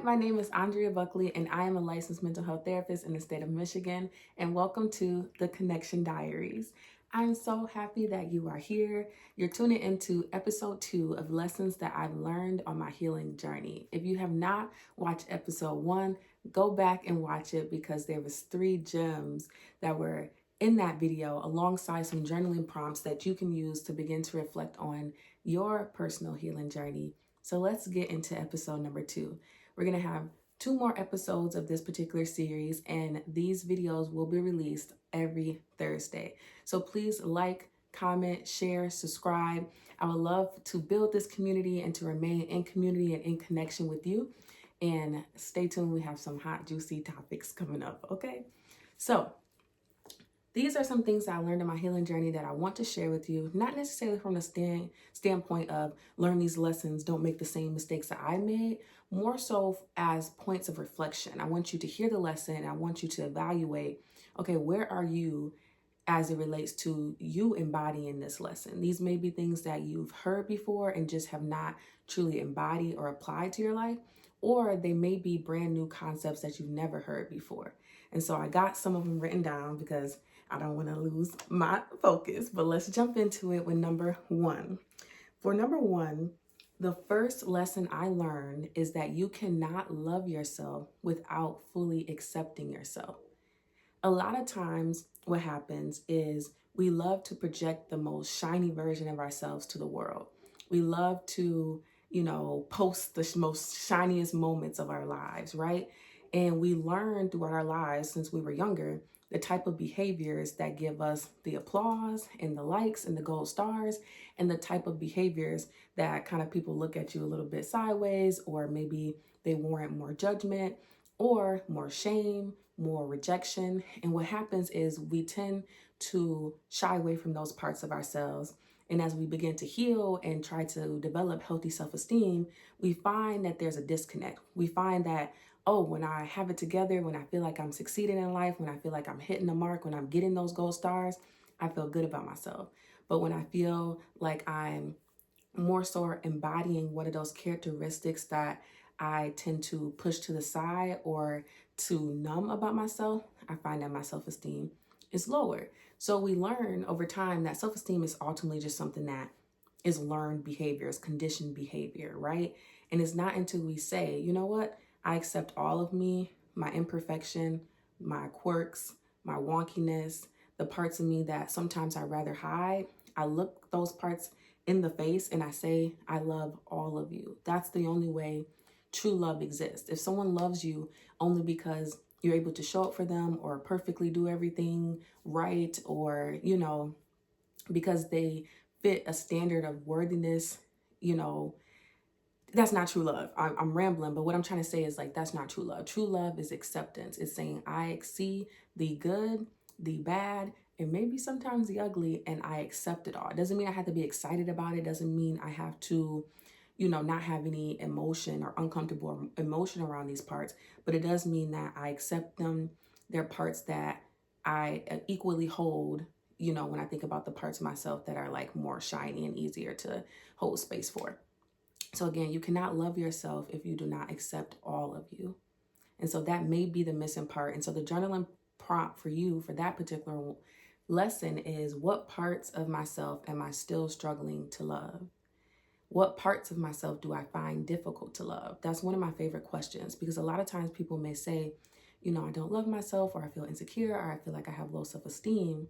my name is Andrea Buckley, and I am a licensed mental health therapist in the state of Michigan. And welcome to the Connection Diaries. I'm so happy that you are here. You're tuning into episode 2 of lessons that I've learned on my healing journey. If you have not watched episode 1, go back and watch it because there was 3 gems that were in that video alongside some journaling prompts that you can use to begin to reflect on your personal healing journey. So let's get into episode number 2. We're going to have 2 more episodes of this particular series, and these videos will be released every Thursday. So please like, comment, share, subscribe. I would love to build this community and to remain in community and in connection with you. And stay tuned, we have some hot, juicy topics coming up, okay? So these are some things that I learned in my healing journey that I want to share with you, not necessarily from the standpoint of learn these lessons, don't make the same mistakes that I made, more so as points of reflection. I want you to hear the lesson and I want you to evaluate, okay, where are you as it relates to you embodying this lesson? These may be things that you've heard before and just have not truly embodied or applied to your life, or they may be brand new concepts that you've never heard before. And so I got some of them written down because I don't want to lose my focus, but let's jump into it with number 1. For number 1, the first lesson I learned is that you cannot love yourself without fully accepting yourself. A lot of times what happens is we love to project the most shiny version of ourselves to the world. We love to, post the most shiniest moments of our lives, right? And we learn throughout our lives since we were younger the type of behaviors that give us the applause and the likes and the gold stars, and the type of behaviors that kind of people look at you a little bit sideways, or maybe they warrant more judgment or more shame, more rejection. And what happens is we tend to shy away from those parts of ourselves. And as we begin to heal and try to develop healthy self-esteem, we find that there's a disconnect. We find that, oh, when I have it together, when I feel like I'm succeeding in life, when I feel like I'm hitting the mark, when I'm getting those gold stars, I feel good about myself. But when I feel like I'm more so embodying one of those characteristics that I tend to push to the side or to numb about myself, I find that my self-esteem is lower. So we learn over time that self-esteem is ultimately just something that is learned behavior, is conditioned behavior, right? And it's not until we say, you know what, I accept all of me, my imperfection, my quirks, my wonkiness, the parts of me that sometimes I rather hide. I look those parts in the face and I say, I love all of you. That's the only way true love exists. If someone loves you only because you're able to show up for them or perfectly do everything right, or, because they fit a standard of worthiness, that's not true love. I'm rambling, but what I'm trying to say is like, that's not true love. True love is acceptance. It's saying, I see the good, the bad, and maybe sometimes the ugly, and I accept it all. It doesn't mean I have to be excited about it. It doesn't mean I have to, not have any emotion or uncomfortable emotion around these parts, but it does mean that I accept them. They're parts that I equally hold, when I think about the parts of myself that are like more shiny and easier to hold space for. So again, you cannot love yourself if you do not accept all of you. And so that may be the missing part. And so the journaling prompt for you for that particular lesson is, what parts of myself am I still struggling to love? What parts of myself do I find difficult to love? That's one of my favorite questions, because a lot of times people may say, I don't love myself, or I feel insecure, or I feel like I have low self-esteem.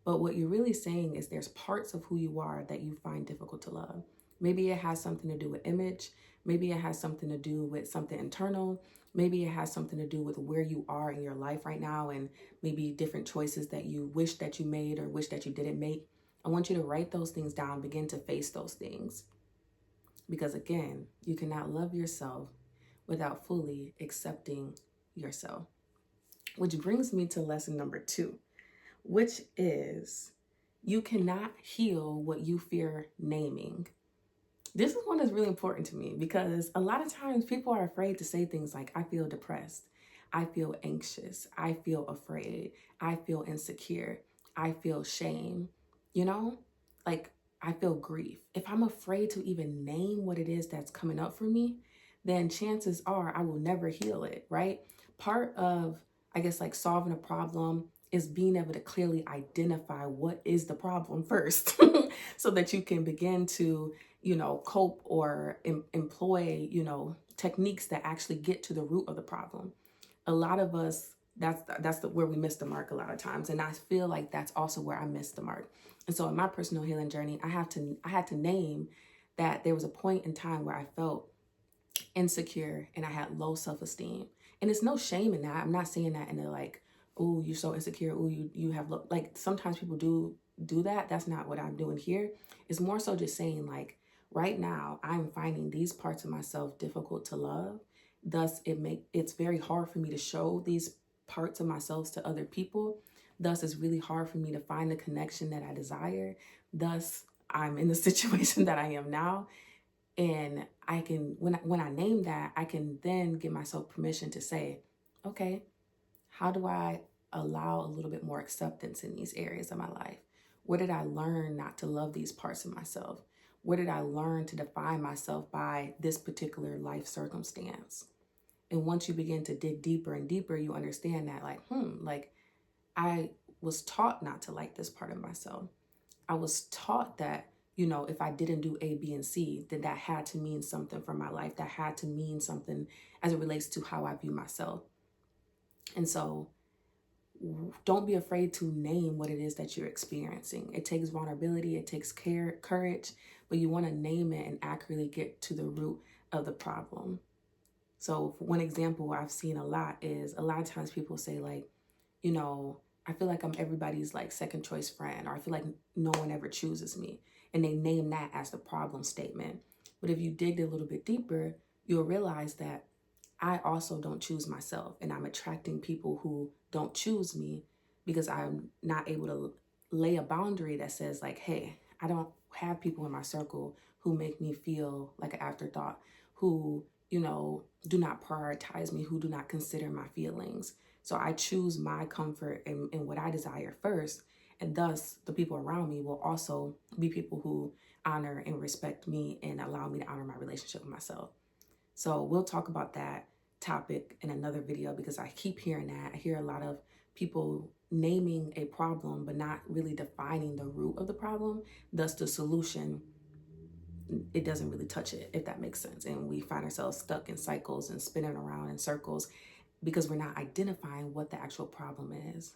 But what you're really saying is there's parts of who you are that you find difficult to love. Maybe it has something to do with image. Maybe it has something to do with something internal. Maybe it has something to do with where you are in your life right now, and maybe different choices that you wish that you made or wish that you didn't make. I want you to write those things down, begin to face those things. Because again, you cannot love yourself without fully accepting yourself. Which brings me to lesson number 2, which is, you cannot heal what you fear naming. This is one that's really important to me, because a lot of times people are afraid to say things like, I feel depressed, I feel anxious, I feel afraid, I feel insecure, I feel shame, like I feel grief. If I'm afraid to even name what it is that's coming up for me, then chances are I will never heal it, right? Part of, I guess, like solving a problem is being able to clearly identify what is the problem first so that you can begin to, cope or employ, techniques that actually get to the root of the problem. A lot of us, where we miss the mark a lot of times, and I feel like that's also where I missed the mark. And so in my personal healing journey, I had to name that there was a point in time where I felt insecure and I had low self-esteem. And it's no shame in that. I'm not saying that in a like, oh, you're so insecure, oh, you have low, like sometimes people do that. That's not what I'm doing here. It's more so just saying like, right now I'm finding these parts of myself difficult to love. Thus it's very hard for me to show these parts of myself to other people. Thus it's really hard for me to find the connection that I desire. Thus I'm in the situation that I am now. And I can, when I name that, I can then give myself permission to say, okay, how do I allow a little bit more acceptance in these areas of my life? Where did I learn not to love these parts of myself? Where did I learn to define myself by this particular life circumstance? And once you begin to dig deeper and deeper, you understand that like I was taught not to like this part of myself. I was taught that, if I didn't do A, B, and C, then that had to mean something for my life. That had to mean something as it relates to how I view myself. And so don't be afraid to name what it is that you're experiencing. It takes vulnerability, it takes courage, but you want to name it and accurately get to the root of the problem. So one example I've seen a lot is a lot of times people say like, I feel like I'm everybody's like second choice friend, or I feel like no one ever chooses me. And they name that as the problem statement. But if you dig a little bit deeper, you'll realize that I also don't choose myself, and I'm attracting people who don't choose me because I'm not able to lay a boundary that says like, hey, I don't have people in my circle who make me feel like an afterthought, who, do not prioritize me, who do not consider my feelings. So I choose my comfort and what I desire first. And thus the people around me will also be people who honor and respect me and allow me to honor my relationship with myself. So we'll talk about that topic in another video because I keep hearing that. I hear a lot of people naming a problem, but not really defining the root of the problem. Thus the solution, it doesn't really touch it, if that makes sense. And we find ourselves stuck in cycles and spinning around in circles because we're not identifying what the actual problem is.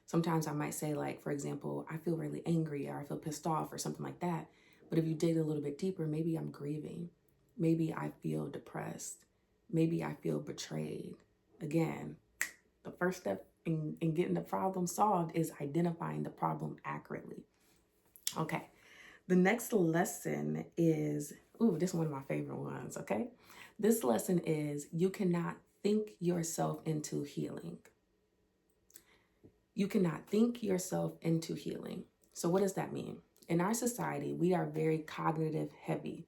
Sometimes I might say like, for example, I feel really angry or I feel pissed off or something like that. But if you dig a little bit deeper, maybe I'm grieving. Maybe I feel depressed. Maybe I feel betrayed. Again, the first step in getting the problem solved is identifying the problem accurately. Okay, the next lesson is, this is one of my favorite ones, okay? This lesson is you cannot think yourself into healing. You cannot think yourself into healing. So what does that mean? In our society, we are very cognitive heavy.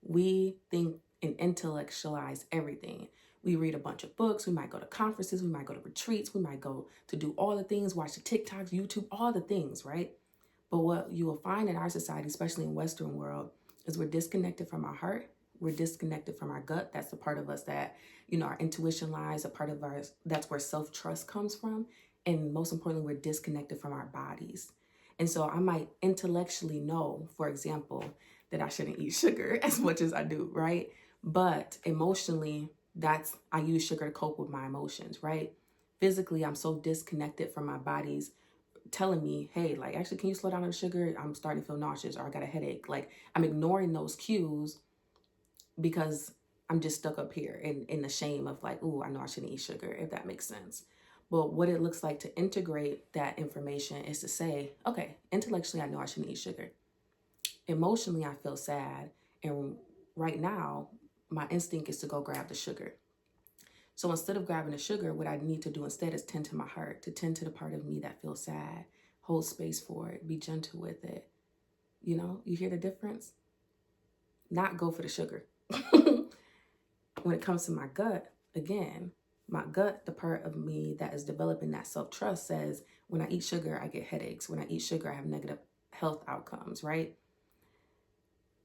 We think and intellectualize everything. We read a bunch of books. We might go to conferences. We might go to retreats. We might go to do all the things, watch the TikToks, YouTube, all the things, right? But what you will find in our society, especially in Western world, is we're disconnected from our heart. We're disconnected from our gut. That's the part of us that, our intuition lies, a part of ours, that's where self-trust comes from. And most importantly, we're disconnected from our bodies. And so I might intellectually know, for example, that I shouldn't eat sugar as much as I do, right? But emotionally, I use sugar to cope with my emotions, right? Physically, I'm so disconnected from my body's telling me, hey, like, actually, can you slow down on the sugar? I'm starting to feel nauseous or I got a headache. Like, I'm ignoring those cues because I'm just stuck up here in the shame of like, I know I shouldn't eat sugar, if that makes sense. But what it looks like to integrate that information is to say, okay, intellectually, I know I shouldn't eat sugar. Emotionally, I feel sad. And right now, my instinct is to go grab the sugar. So instead of grabbing the sugar, what I need to do instead is tend to my heart, to tend to the part of me that feels sad, hold space for it, be gentle with it. You hear the difference? Not go for the sugar. When it comes to my gut, again, my gut, the part of me that is developing that self-trust says, when I eat sugar, I get headaches. When I eat sugar, I have negative health outcomes, right?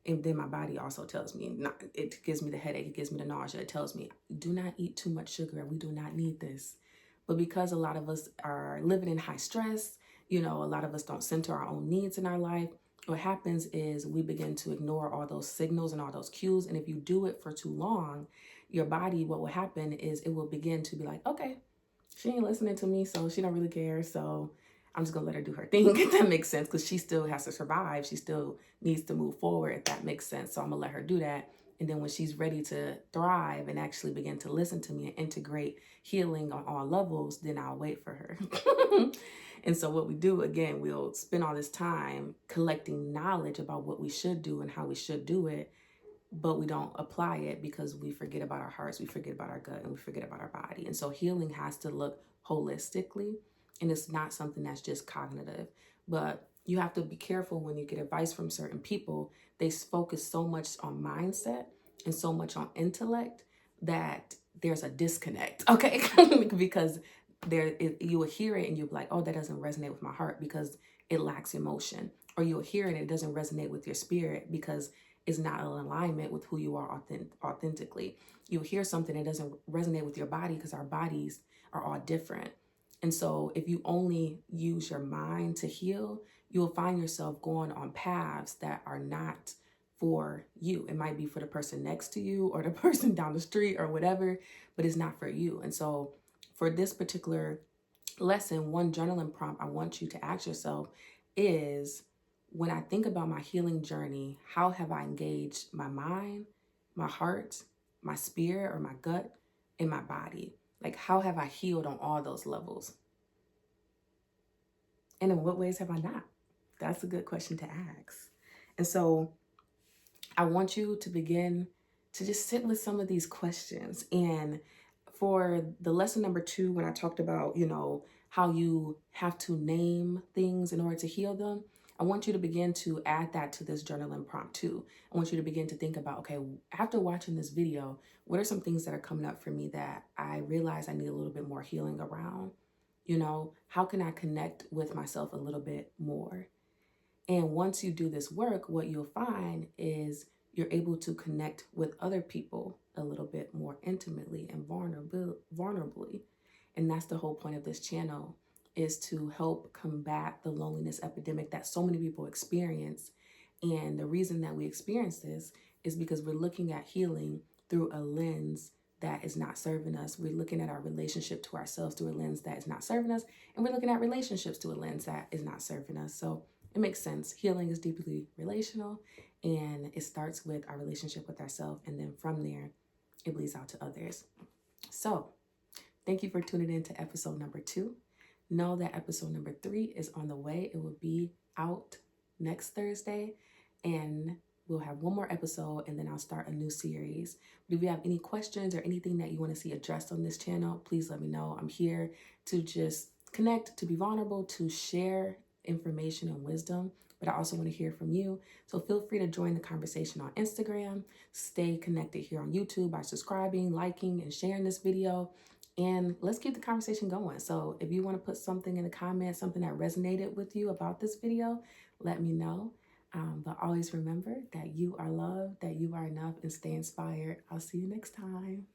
And then my body also tells me, not, it gives me the headache, it gives me the nausea. It tells me, do not eat too much sugar. We do not need this. But because a lot of us are living in high stress, a lot of us don't center our own needs in our life. What happens is we begin to ignore all those signals and all those cues. And if you do it for too long, your body, what will happen is it will begin to be like, okay, she ain't listening to me, so she don't really care. So I'm just gonna let her do her thing, if that makes sense, because she still has to survive. She still needs to move forward, if that makes sense. So I'm gonna let her do that. And then when she's ready to thrive and actually begin to listen to me and integrate healing on all levels, then I'll wait for her. And so what we do, again, we'll spend all this time collecting knowledge about what we should do and how we should do it, but we don't apply it because we forget about our hearts, we forget about our gut, and we forget about our body. And so healing has to look holistically, and it's not something that's just cognitive. But you have to be careful when you get advice from certain people. They focus so much on mindset and so much on intellect that there's a disconnect, okay? Because you will hear it and you'll be like, oh, that doesn't resonate with my heart because it lacks emotion. Or you'll hear it and it doesn't resonate with your spirit because it's not in alignment with who you are authentically. You'll hear something that doesn't resonate with your body because our bodies are all different. And so if you only use your mind to heal, you will find yourself going on paths that are not for you. It might be for the person next to you or the person down the street or whatever, but it's not for you. And so for this particular lesson, one journaling prompt I want you to ask yourself is, when I think about my healing journey, how have I engaged my mind, my heart, my spirit or my gut, and my body? Like, how have I healed on all those levels? And in what ways have I not? That's a good question to ask. And so I want you to begin to just sit with some of these questions. And for the lesson number 2, when I talked about, how you have to name things in order to heal them, I want you to begin to add that to this journaling prompt too. I want you to begin to think about, okay, after watching this video, what are some things that are coming up for me that I realize I need a little bit more healing around? How can I connect with myself a little bit more? And once you do this work, what you'll find is you're able to connect with other people a little bit more intimately and vulnerably. And that's the whole point of this channel, is to help combat the loneliness epidemic that so many people experience. And the reason that we experience this is because we're looking at healing through a lens that is not serving us. We're looking at our relationship to ourselves through a lens that is not serving us. And we're looking at relationships through a lens that is not serving us. So it makes sense. Healing is deeply relational, and it starts with our relationship with ourselves. And then from there, it bleeds out to others. So thank you for tuning in to episode number 2. Know that episode number 3 is on the way. It will be out next Thursday, and we'll have one more episode, and then I'll start a new series. But if you have any questions or anything that you want to see addressed on this channel, please let me know. I'm here to just connect, to be vulnerable, to share information and wisdom, but I also want to hear from you. So feel free to join the conversation on Instagram. Stay connected here on YouTube by subscribing, liking, and sharing this video. And let's keep the conversation going. So if you want to put something in the comments, something that resonated with you about this video, let me know. But always remember that you are loved, that you are enough, and stay inspired. I'll see you next time.